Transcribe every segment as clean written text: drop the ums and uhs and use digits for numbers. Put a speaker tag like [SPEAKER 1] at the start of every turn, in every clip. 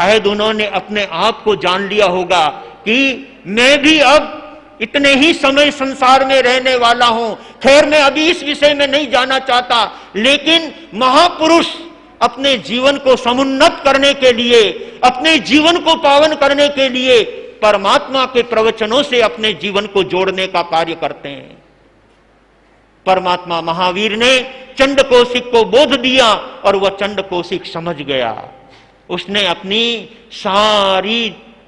[SPEAKER 1] शायद उन्होंने अपने आप को जान लिया होगा कि मैं भी अब इतने ही समय संसार में रहने वाला हूं। खैर, मैं अभी इस विषय में नहीं जाना चाहता, लेकिन महापुरुष अपने जीवन को समुन्नत करने के लिए, अपने जीवन को पावन करने के लिए परमात्मा के प्रवचनों से अपने जीवन को जोड़ने का कार्य करते हैं। परमात्मा महावीर ने चंड कौशिक को बोध दिया और वह चंड कौशिक समझ गया। उसने अपनी सारी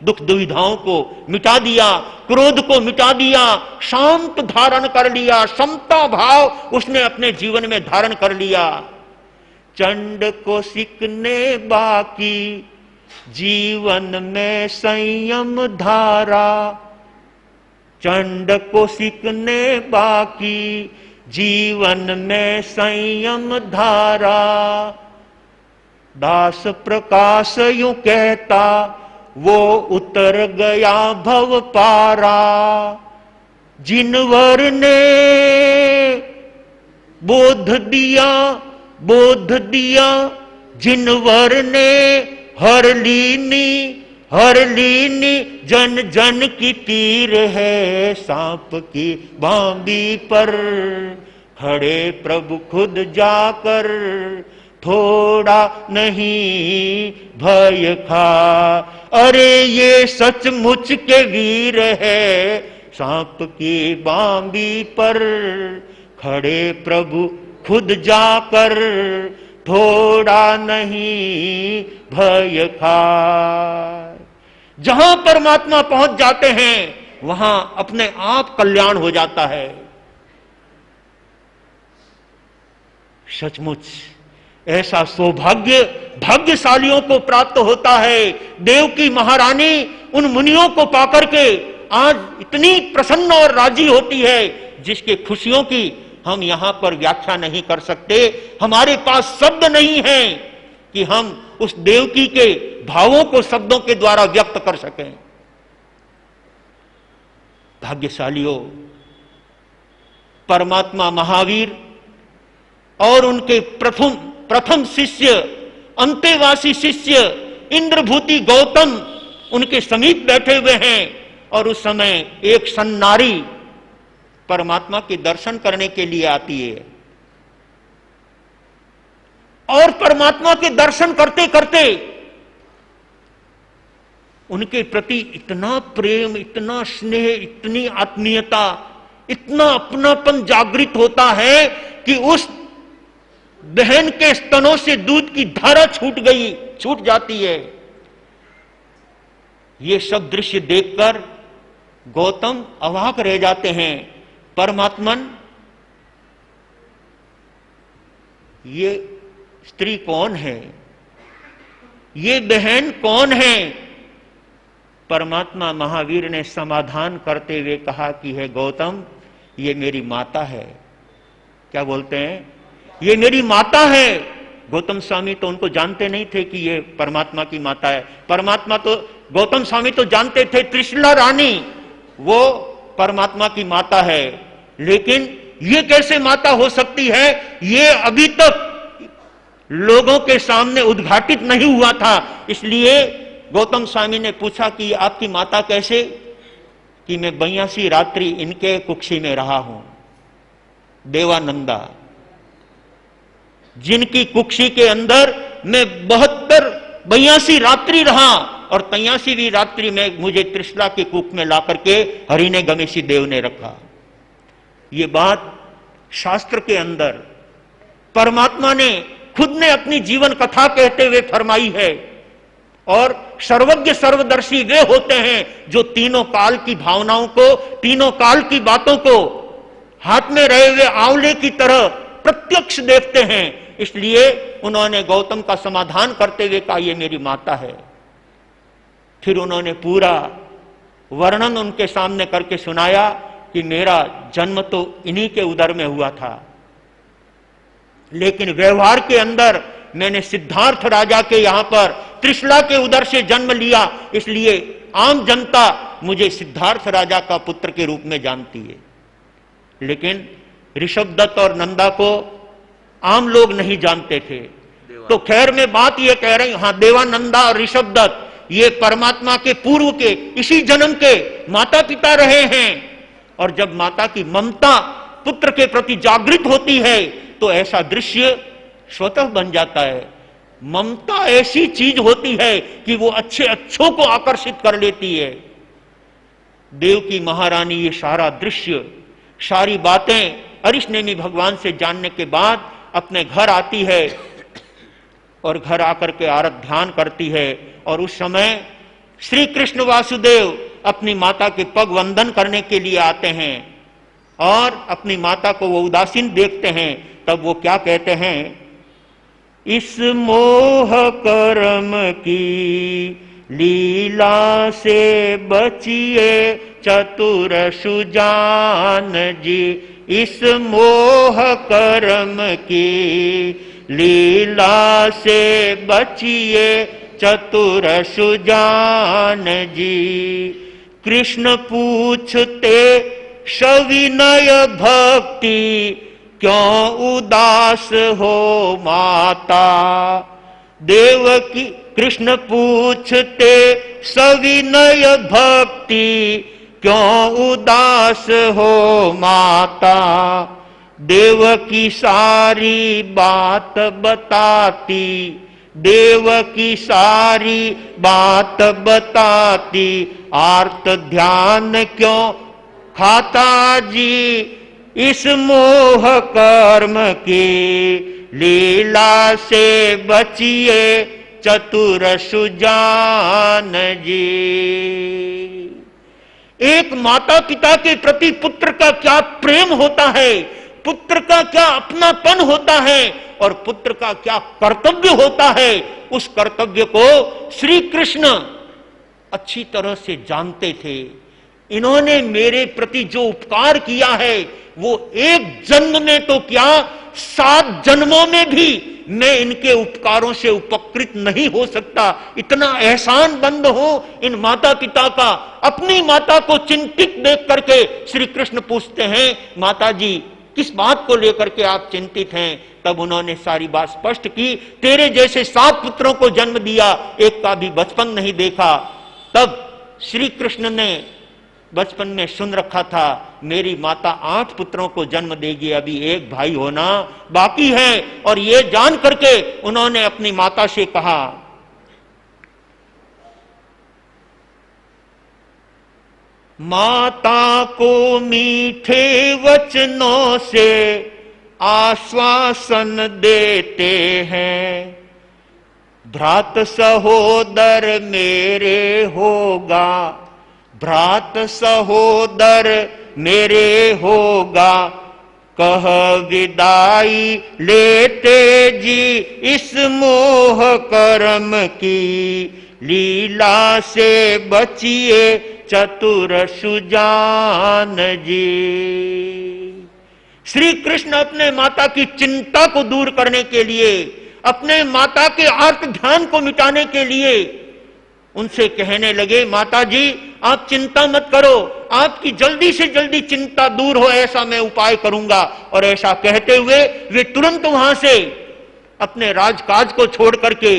[SPEAKER 1] दुख दुविधाओं को मिटा दिया, क्रोध को मिटा दिया, शांत धारण कर लिया, समता भाव उसने अपने जीवन में धारण कर लिया। चंड कौशिक ने बाकी जीवन में संयम धारा, चंड कौशिक ने बाकी जीवन में संयम धारा। दास प्रकाश यूं कहता वो उतर गया भव पारा। जिनवर ने बोध दिया जिनवर ने हर लीनी जन जन की तीर है सांप की बांबी पर। खड़े प्रभु खुद जाकर थोड़ा नहीं भय खा। अरे ये सचमुच के वीर है सांप की बांबी पर। खड़े प्रभु खुद जाकर थोड़ा नहीं भय खा। जहां परमात्मा पहुंच जाते हैं वहां अपने आप कल्याण हो जाता है। सचमुच ऐसा सौभाग्य भाग्यशालियों को प्राप्त होता है। देव की महारानी उन मुनियों को पाकर के आज इतनी प्रसन्न और राजी होती है जिसके खुशियों की हम यहां पर व्याख्या नहीं कर सकते। हमारे पास शब्द नहीं है कि हम उस देवकी के भावों को शब्दों के द्वारा व्यक्त कर सकें। भाग्यशालियों, परमात्मा महावीर और उनके प्रथम शिष्य, अंतेवासी शिष्य इंद्रभूति गौतम उनके समीप बैठे हुए हैं और उस समय एक सन्नारी परमात्मा के दर्शन करने के लिए आती है और परमात्मा के दर्शन करते करते उनके प्रति इतना प्रेम, इतना स्नेह, इतनी आत्मीयता, इतना अपनापन जागृत होता है कि उस बहन के स्तनों से दूध की धारा छूट जाती है। ये सब दृश्य देखकर गौतम अवाक रह जाते हैं। परमात्मन, ये स्त्री कौन है? ये बहन कौन है? परमात्मा महावीर ने समाधान करते हुए कहा कि है गौतम, ये मेरी माता है। क्या बोलते हैं? ये मेरी माता है। गौतम स्वामी तो उनको जानते नहीं थे कि ये परमात्मा की माता है। गौतम स्वामी तो जानते थे त्रिशला रानी वो परमात्मा की माता है, लेकिन ये कैसे माता हो सकती है, ये अभी तक लोगों के सामने उद्घाटित नहीं हुआ था। इसलिए गौतम स्वामी ने पूछा कि आपकी माता कैसे? कि मैं 82 रात्रि इनके कुक्षी में रहा हूं। देवानंदा, जिनकी कुक्षी के अंदर मैं 82 रात्रि रहा और 83वीं रात्रि में मुझे त्रिशला के कूप में ला करके हरिने गणेशी देव ने रखा। ये बात शास्त्र के अंदर परमात्मा ने खुद ने अपनी जीवन कथा कहते हुए फरमाई है। और सर्वज्ञ सर्वदर्शी वे होते हैं जो तीनों काल की भावनाओं को, तीनों काल की बातों को हाथ में रहे हुए आंवले की तरह प्रत्यक्ष देखते हैं। इसलिए उन्होंने गौतम का समाधान करते हुए कहा ये मेरी माता है। फिर उन्होंने पूरा वर्णन उनके सामने करके सुनाया कि मेरा जन्म तो इन्हीं के उदर में हुआ था, लेकिन व्यवहार के अंदर मैंने सिद्धार्थ राजा के यहां पर त्रिशला के उदर से जन्म लिया, इसलिए आम जनता मुझे सिद्धार्थ राजा का पुत्र के रूप में जानती है। लेकिन ऋषभदत्त और नंदा को आम लोग नहीं जानते थे। तो खैर मैं बात यह कह रही हूं, हाँ, देवानंदा और ऋषभदत्त ये परमात्मा के पूर्व के इसी जन्म के माता पिता रहे हैं। और जब माता की ममता पुत्र के प्रति जागृत होती है तो ऐसा दृश्य स्वतः बन जाता है। ममता ऐसी चीज होती है कि वो अच्छे अच्छों को आकर्षित कर लेती है। देव की महारानी ये सारा दृश्य, सारी बातें अरिष्नेमी भगवान से जानने के बाद अपने घर आती है और घर आकर के आराधन करती है। और उस समय श्री कृष्ण वासुदेव अपनी माता के पग वंदन करने के लिए आते हैं और अपनी माता को वो उदासीन देखते हैं। तब वो क्या कहते हैं, इस मोह कर्म की लीला से बचिए चतुर सुजान जी। इस मोह कर्म की लीला से बचिए चतुर सुजान जी। कृष्ण पूछते सविनय भक्ति क्यों उदास हो माता। देवकी कृष्ण पूछते सविनय भक्ति क्यों उदास हो माता। देवकी सारी बात बताती, देवकी सारी बात बताती। आर्त ध्यान क्यों खाता जी, इस मोह कर्म की लीला से बचिए चतुर सुजान जी। एक माता पिता के प्रति पुत्र का क्या प्रेम होता है, पुत्र का क्या अपनापन होता है और पुत्र का क्या कर्तव्य होता है, उस कर्तव्य को श्री कृष्ण अच्छी तरह से जानते थे। इन्होंने मेरे प्रति जो उपकार किया है वो एक जन्म में तो क्या 7 जन्मों में भी मैं इनके उपकारों से उपकृत नहीं हो सकता। इतना एहसान बंद हो इन माता पिता का। अपनी माता को चिंतित देख करके श्री कृष्ण पूछते हैं, माता जी किस बात को लेकर के आप चिंतित हैं। तब उन्होंने सारी बात स्पष्ट की, तेरे जैसे 7 पुत्रों को जन्म दिया, एक का भी बचपन नहीं देखा। तब श्री कृष्ण ने बचपन में सुन रखा था मेरी माता 8 पुत्रों को जन्म देगी, अभी एक भाई होना बाकी है। और ये जान करके उन्होंने अपनी माता से कहा, माता को मीठे वचनों से आश्वासन देते हैं। भ्रात सहोदर मेरे होगा, भ्रात सहोदर मेरे होगा। कह विदाई लेते जी, इस मोह कर्म की लीला से बचिए चतुर सुजान जी। श्री कृष्ण अपने माता की चिंता को दूर करने के लिए, अपने माता के आर्त ध्यान को मिटाने के लिए उनसे कहने लगे, माता जी आप चिंता मत करो, आपकी जल्दी से जल्दी चिंता दूर हो ऐसा मैं उपाय करूंगा। और ऐसा कहते हुए वे तुरंत वहां से अपने राजकाज को छोड़ करके,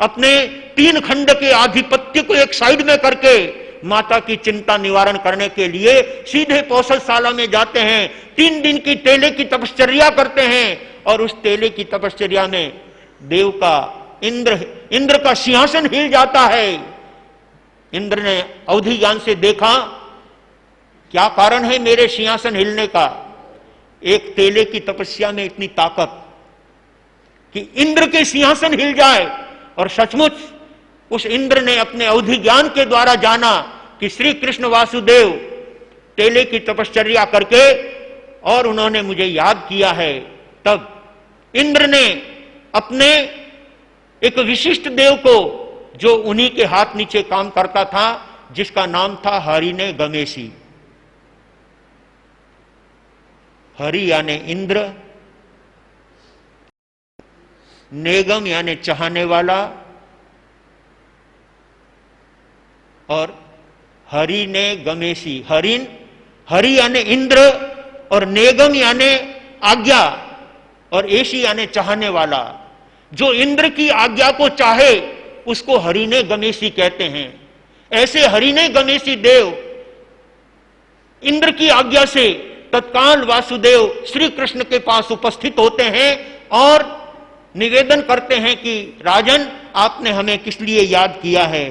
[SPEAKER 1] अपने 3 खंड के आधिपत्य को एक साइड में करके माता की चिंता निवारण करने के लिए सीधे कौशलशाला में जाते हैं। 3 दिन की तेले की तपश्चर्या करते हैं और उस तेले की तपश्चर्या में देव का इंद्र का सिंहासन हिल जाता है। इंद्र ने अवधि ज्ञान से देखा, क्या कारण है मेरे सिंहासन हिलने का। एक तेले की तपस्या में इतनी ताकत कि इंद्र के सिंहासन हिल जाए। और सचमुच उस इंद्र ने अपने अवधि ज्ञान के द्वारा जाना कि श्री कृष्ण वासुदेव तेले की तपश्चर्या करके और उन्होंने मुझे याद किया है। तब इंद्र ने अपने एक विशिष्ट देव को, जो उन्हीं के हाथ नीचे काम करता था, जिसका नाम था हरिने गमेशी। हरि यानी इंद्र, नेगम यानी चाहने वाला, और हरि ने गमेशी। हरि यानी इंद्र और नेगम यानी आज्ञा और एशी यानी चाहने वाला। जो इंद्र की आज्ञा को चाहे उसको हरिने गमेशी कहते हैं। ऐसे हरिने गमेशी देव इंद्र की आज्ञा से तत्काल वासुदेव श्री कृष्ण के पास उपस्थित होते हैं और निवेदन करते हैं कि राजन, आपने हमें किस लिए याद किया है।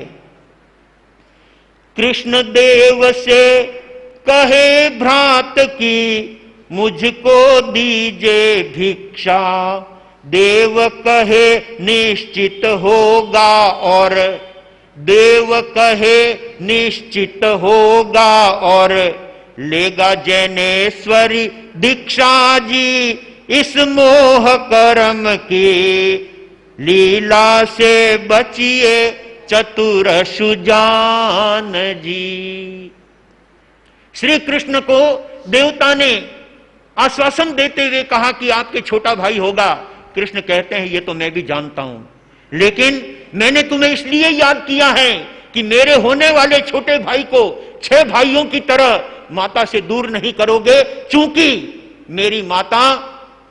[SPEAKER 1] कृष्ण देव से कहे भ्रात की मुझको दीजे भिक्षा, देव कहे निश्चित होगा और देव कहे निश्चित होगा और लेगा जैनेश्वरी दीक्षा जी, इस मोह कर्म की लीला से बचिए चतुर सुजान जी। श्री कृष्ण को देवता ने आश्वासन देते हुए कहा कि आपके छोटा भाई होगा। कृष्ण कहते हैं ये तो मैं भी जानता हूं, लेकिन मैंने तुम्हें इसलिए याद किया है कि मेरे होने वाले छोटे भाई को 6 भाइयों की तरह माता से दूर नहीं करोगे, क्योंकि मेरी माता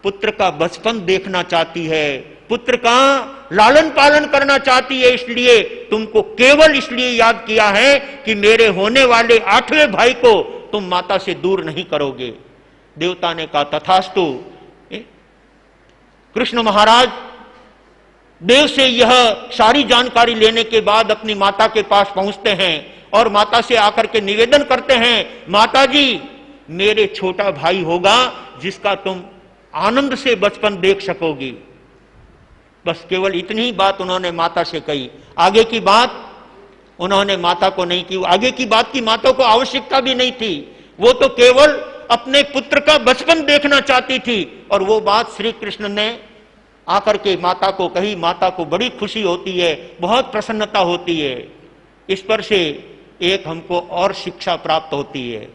[SPEAKER 1] पुत्र का बचपन देखना चाहती है, पुत्र का लालन पालन करना चाहती है। इसलिए तुमको केवल इसलिए याद किया है कि मेरे होने वाले 8वें भाई को तुम माता से दूर नहीं करोगे। देवता ने कहा तथास्तु। कृष्ण महाराज देव से यह सारी जानकारी लेने के बाद अपनी माता के पास पहुंचते हैं और माता से आकर के निवेदन करते हैं, माता जी, मेरे छोटा भाई होगा जिसका तुम आनंद से बचपन देख सकोगी। बस केवल इतनी बात उन्होंने माता से कही, आगे की बात उन्होंने माता को नहीं की। आगे की बात की माता को आवश्यकता भी नहीं थी, वो तो केवल अपने पुत्र का बचपन देखना चाहती थी। और वो बात श्री कृष्ण ने आकर के माता को कही। माता को बड़ी खुशी होती है, बहुत प्रसन्नता होती है। इस पर से एक हमको और शिक्षा प्राप्त होती है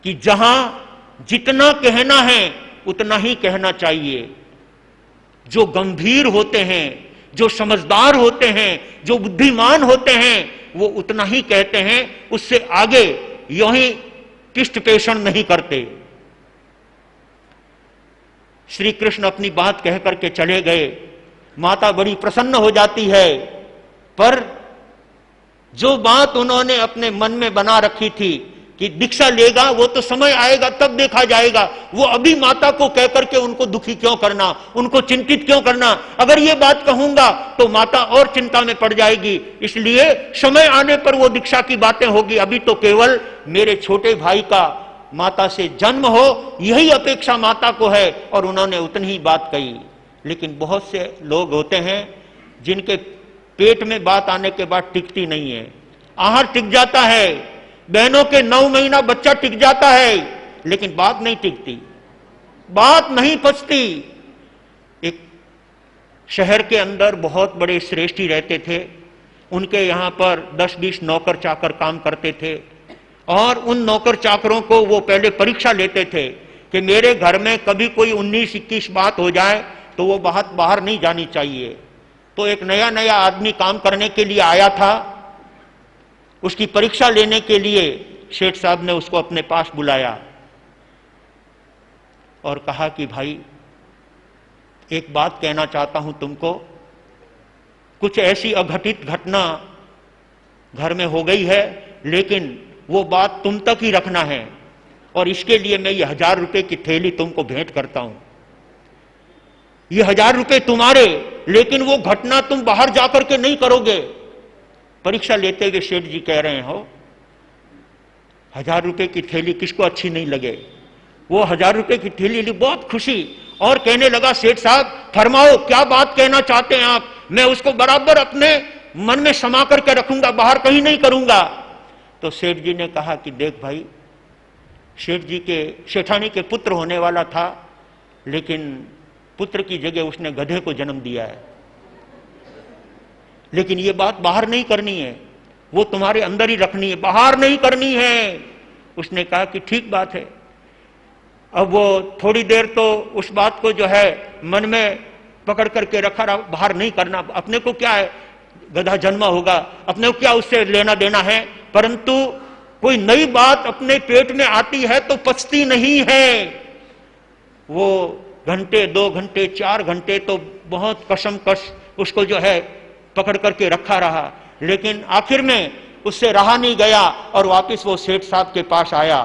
[SPEAKER 1] कि जहां जितना कहना है उतना ही कहना चाहिए। जो गंभीर होते हैं, जो समझदार होते हैं, जो बुद्धिमान होते हैं, वो उतना ही कहते हैं, उससे आगे यूं ही पृष्ठ पेषण नहीं करते। श्री कृष्ण अपनी बात कह करके चले गए। माता बड़ी प्रसन्न हो जाती है, पर जो बात उन्होंने अपने मन में बना रखी थी कि दीक्षा लेगा, वो तो समय आएगा तब देखा जाएगा, वो अभी माता को कह करके उनको दुखी क्यों करना, उनको चिंतित क्यों करना। अगर ये बात कहूंगा तो माता और चिंता में पड़ जाएगी, इसलिए समय आने पर वो दीक्षा की बातें होगी। अभी तो केवल मेरे छोटे भाई का माता से जन्म हो, यही अपेक्षा माता को है। और उन्होंने उतनी ही बात कही। लेकिन बहुत से लोग होते हैं जिनके पेट में बात आने के बाद टिकती नहीं है। आहार टिक जाता है, बहनों के 9 महीना बच्चा टिक जाता है, लेकिन बात नहीं टिकती, बात नहीं पचती। एक शहर के अंदर बहुत बड़े श्रेष्ठी रहते थे, उनके यहां पर 10-20 नौकर चाकर काम करते थे और उन नौकर चाकरों को वो पहले परीक्षा लेते थे कि मेरे घर में कभी कोई 19-21 बात हो जाए तो वो बात बाहर नहीं जानी चाहिए। तो एक नया नया आदमी काम करने के लिए आया था, उसकी परीक्षा लेने के लिए शेठ साहब ने उसको अपने पास बुलाया और कहा कि भाई एक बात कहना चाहता हूं तुमको, कुछ ऐसी अघटित घटना घर में हो गई है, लेकिन वो बात तुम तक ही रखना है और इसके लिए मैं ये 1000 रुपए की थैली तुमको भेंट करता हूं। ये 1000 रुपए तुम्हारे, लेकिन वो घटना तुम बाहर जाकर के नहीं करोगे। परीक्षा लेते हुए सेठ जी कह रहे हो 1000 रुपए की थैली किसको अच्छी नहीं लगे। वो 1000 रुपए की थैली ली, बहुत खुशी, और कहने लगा सेठ साहब फरमाओ क्या बात कहना चाहते हैं आप, मैं उसको बराबर अपने मन में समा करके रखूंगा, बाहर कहीं नहीं करूंगा। तो सेठ जी ने कहा कि देख भाई, सेठ जी के सेठानी के पुत्र होने वाला था, लेकिन पुत्र की जगह उसने गधे को जन्म दिया है, लेकिन ये बात बाहर नहीं करनी है, वो तुम्हारे अंदर ही रखनी है, बाहर नहीं करनी है। उसने कहा कि ठीक बात है। अब वो थोड़ी देर तो उस बात को जो है मन में पकड़ करके रखा रहा, बाहर नहीं करना, अपने को क्या है, गधा जन्मा होगा, अपने को क्या उससे लेना देना है। परंतु कोई नई बात अपने पेट में आती है तो पचती नहीं है। वो घंटे 2 घंटे 4 घंटे तो बहुत कसमकस उसको जो है पकड़ करके रखा रहा, लेकिन आखिर में उससे रहा नहीं गया और वापस वो सेठ साहब के पास आया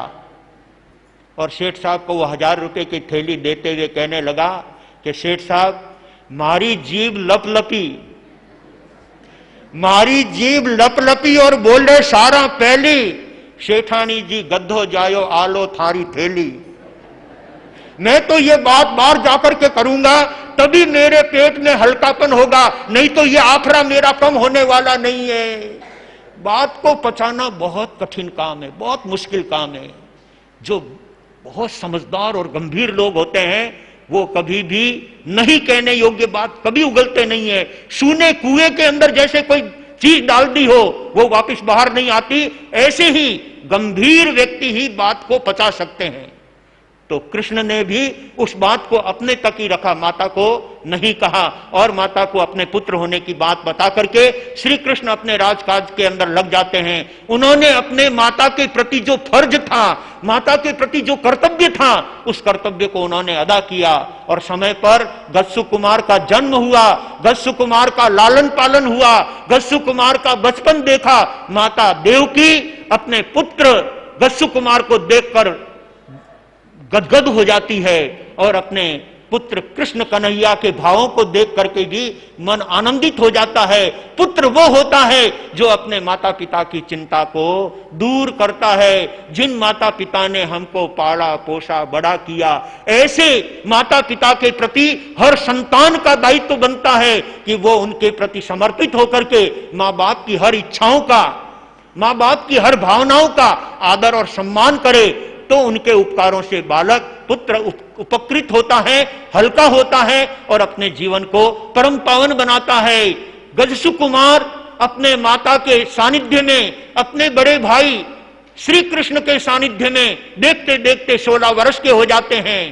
[SPEAKER 1] और सेठ साहब को वो 1000 रुपए की थैली देते हुए कहने लगा कि सेठ साहब, मारी जीभ लपलपी और बोले सारा पहली, सेठानी जी गद्धो जायो आलो थारी थैली। मैं तो ये बात बाहर जाकर के करूंगा तभी मेरे पेट में हल्कापन होगा, नहीं तो ये आफरा मेरा कम होने वाला नहीं है। बात को पचाना बहुत कठिन काम है, बहुत मुश्किल काम है। जो बहुत समझदार और गंभीर लोग होते हैं वो कभी भी नहीं कहने योग्य बात कभी उगलते नहीं है। सूने कुएं के अंदर जैसे कोई चीज डाल दी हो वो वापस बाहर नहीं आती, ऐसे ही गंभीर व्यक्ति ही बात को पचा सकते हैं। तो कृष्ण ने भी उस बात को अपने तक ही रखा, माता को नहीं कहा और माता को अपने पुत्र होने की बात बता करके श्री कृष्ण अपने राजकाज के अंदर लग जाते हैं। उन्होंने अपने माता के प्रति जो फर्ज था, माता के प्रति जो कर्तव्य था, उस कर्तव्य को उन्होंने अदा किया और समय पर गस्सु कुमार का जन्म हुआ, गस्सु कुमार का लालन पालन हुआ, गस्सु कुमार का बचपन देखा। माता देवकी अपने पुत्र गस्सु कुमार को देखकर गदगद हो जाती है और अपने पुत्र कृष्ण कन्हैया के भावों को देख करके भी मन आनंदित हो जाता है। पुत्र वो होता है जो अपने माता पिता की चिंता को दूर करता है। जिन माता पिता ने हमको पाला पोसा बड़ा किया, ऐसे माता पिता के प्रति हर संतान का दायित्व बनता है कि वो उनके प्रति समर्पित होकर के माँ बाप की हर इच्छाओं का, माँ बाप की हर भावनाओं का आदर और सम्मान करे। तो उनके उपकारों से बालक पुत्र उपकृत होता है, हल्का होता है और अपने जीवन को परम पावन बनाता है। गजसु कुमार अपने माता के सानिध्य में, अपने बड़े भाई श्री कृष्ण के सानिध्य में देखते देखते 16 वर्ष के हो जाते हैं।